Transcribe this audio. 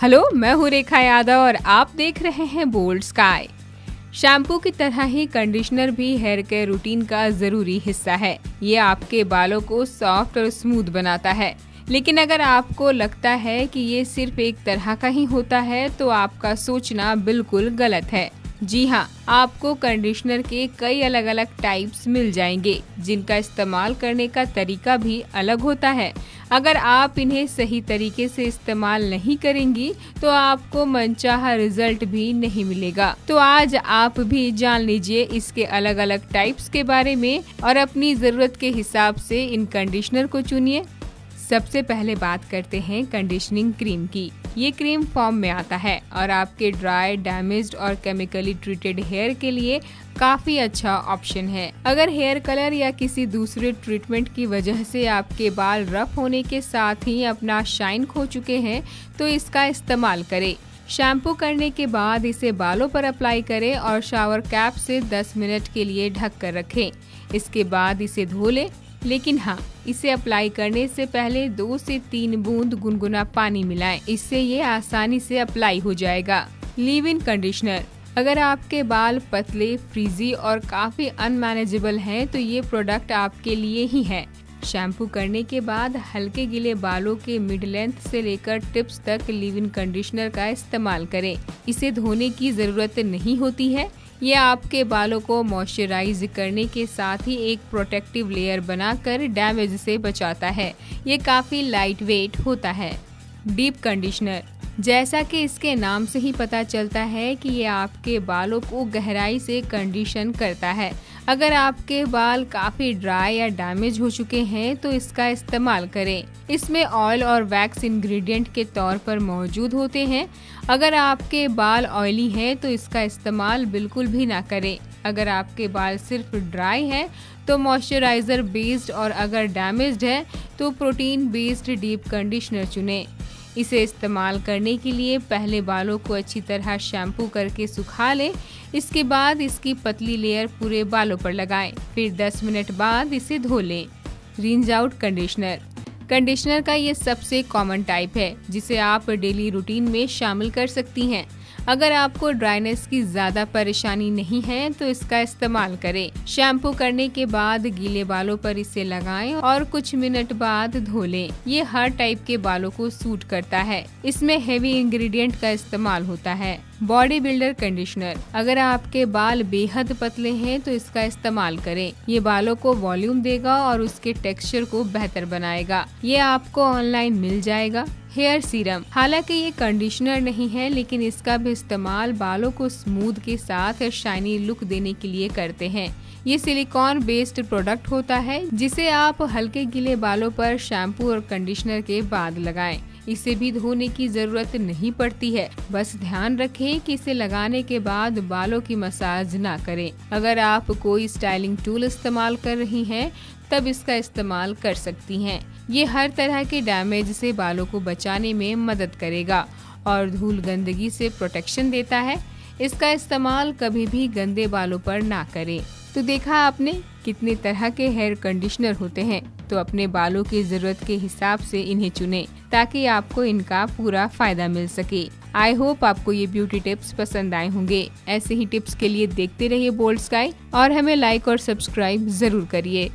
Hello, मैं हूँ रेखा यादव और आप देख रहे हैं बोल्ड स्काई। शैम्पू की तरह ही कंडीशनर भी हेयर केयर रूटीन का जरूरी हिस्सा है। ये आपके बालों को सॉफ्ट और स्मूथ बनाता है। लेकिन अगर आपको लगता है कि ये सिर्फ एक तरह का ही होता है तो आपका सोचना बिल्कुल गलत है। जी हाँ, आपको कंडीशनर के कई अलग अलग टाइप्स मिल जाएंगे, जिनका इस्तेमाल करने का तरीका भी अलग होता है। अगर आप इन्हें सही तरीके से इस्तेमाल नहीं करेंगी तो आपको मनचाहा रिजल्ट भी नहीं मिलेगा। तो आज आप भी जान लीजिए इसके अलग अलग टाइप्स के बारे में और अपनी जरूरत के हिसाब से इन कंडीशनर को चुनिए। सबसे पहले बात करते हैं कंडीशनिंग क्रीम की। ये क्रीम फॉर्म में आता है और आपके ड्राई, डैमेज्ड और केमिकली ट्रीटेड हेयर के लिए काफी अच्छा ऑप्शन है। अगर हेयर कलर या किसी दूसरे ट्रीटमेंट की वजह से आपके बाल रफ होने के साथ ही अपना शाइन खो चुके हैं तो इसका इस्तेमाल करें। शैम्पू करने के बाद इसे बालों पर अप्लाई करें और शावर कैप से 10 मिनट के लिए ढक कर रखें। इसके बाद इसे धो लें। लेकिन हाँ, इसे अप्लाई करने से पहले 2 से 3 बूंद गुनगुना पानी मिलाएं। इससे ये आसानी से अप्लाई हो जाएगा। Leave in conditioner. अगर आपके बाल पतले, फ्रीजी और काफी अनमैनेजेबल हैं तो ये प्रोडक्ट आपके लिए ही है। शैम्पू करने के बाद हल्के गीले बालों के मिड लेंथ से लेकर टिप्स तक लीव इन कंडीशनर का इस्तेमाल करें। इसे धोने की जरूरत नहीं होती है। ये आपके बालों को मॉइस्चराइज करने के साथ ही एक प्रोटेक्टिव लेयर बनाकर डैमेज से बचाता है। ये काफी लाइट वेट होता है। Deep conditioner. जैसा कि इसके नाम से ही पता चलता है कि ये आपके बालों को गहराई से कंडीशन करता है। अगर आपके बाल काफी ड्राई या डैमेज हो चुके हैं तो इसका इस्तेमाल करें। इसमें ऑयल और वैक्स इंग्रेडिएंट के तौर पर मौजूद होते हैं। अगर आपके बाल ऑयली हैं तो इसका इस्तेमाल बिल्कुल भी ना करें। अगर आपके बाल सिर्फ ड्राई हैं तो मॉइस्चराइजर बेस्ड और अगर डैमेज्ड है तो प्रोटीन बेस्ड डीप कंडीशनर चुनें। इसे इस्तेमाल करने के लिए पहले बालों को अच्छी तरह शैम्पू करके सुखा लें। इसके बाद इसकी पतली लेयर पूरे बालों पर लगाएं। फिर 10 मिनट बाद इसे धो लें। Rinse out conditioner. कंडीशनर का ये सबसे कॉमन टाइप है जिसे आप डेली रूटीन में शामिल कर सकती हैं। अगर आपको ड्राइनेस की ज्यादा परेशानी नहीं है तो इसका इस्तेमाल करें। शैम्पू करने के बाद गीले बालों पर इसे लगाएं और कुछ मिनट बाद धो लें। ये हर टाइप के बालों को सूट करता है। इसमें हेवी इंग्रेडिएंट का इस्तेमाल होता है। Body builder conditioner. अगर आपके बाल बेहद पतले हैं तो इसका इस्तेमाल करें। ये बालों को वॉल्यूम देगा और उसके टेक्सचर को बेहतर बनाएगा। ये आपको ऑनलाइन मिल जाएगा। Hair serum. हालांकि ये कंडीशनर नहीं है लेकिन इसका भी इस्तेमाल बालों को स्मूथ के साथ शाइनी लुक देने के लिए करते हैं। ये सिलिकॉन बेस्ड प्रोडक्ट होता है जिसे आप हल्के गीले बालों पर शैम्पू और कंडीशनर के बाद लगाएं। इसे भी धोने की जरूरत नहीं पड़ती है। बस ध्यान रखें कि इसे लगाने के बाद बालों की मसाज ना करें। अगर आप कोई स्टाइलिंग टूल इस्तेमाल कर रही हैं तब इसका इस्तेमाल कर सकती हैं। ये हर तरह के डैमेज से बालों को बचाने में मदद करेगा और धूल गंदगी से प्रोटेक्शन देता है। इसका इस्तेमाल कभी भी गंदे बालों पर ना करें। तो देखा आपने कितने तरह के हेयर कंडीशनर होते हैं। तो अपने बालों की जरूरत के हिसाब से इन्हें चुनें ताकि आपको इनका पूरा फायदा मिल सके। आई होप आपको ये ब्यूटी टिप्स पसंद आए होंगे। ऐसे ही टिप्स के लिए देखते रहिए बोल्ड स्काई और हमें लाइक और सब्सक्राइब जरूर करिए।